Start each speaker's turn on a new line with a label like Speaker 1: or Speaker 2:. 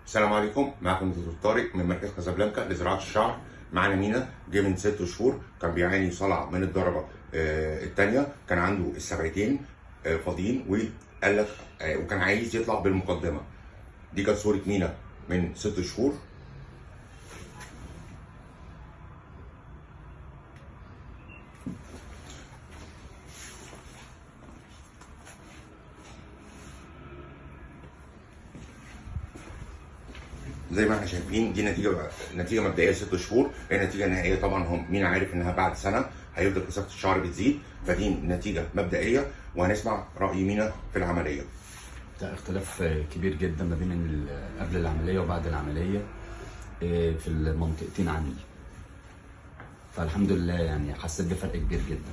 Speaker 1: السلام عليكم، معكم دكتور طارق من مركز كازابلانكا لزراعه الشعر. معانا مينا جه من 6 شهور، كان بيعاني صلع من الضربه الثانيه، كان عنده السبعتين فاضيين وقال لك وكان عايز يطلع بالمقدمه. دي كانت صوره مينا من 6 شهور. زي ما احنا شايفين دي نتيجه مبدئيه 6 شهور. النتيجه النهائيه طبعا مين عارف انها بعد سنه هيفضل كثافه الشعر بتزيد، فدي نتيجه مبدئيه وهنسمع راي مينا في العمليه.
Speaker 2: ده اختلاف كبير جدا ما بين قبل العمليه وبعد العمليه في المنطقتين عندي، فالحمد لله يعني حسيت بفرق كبير جدا.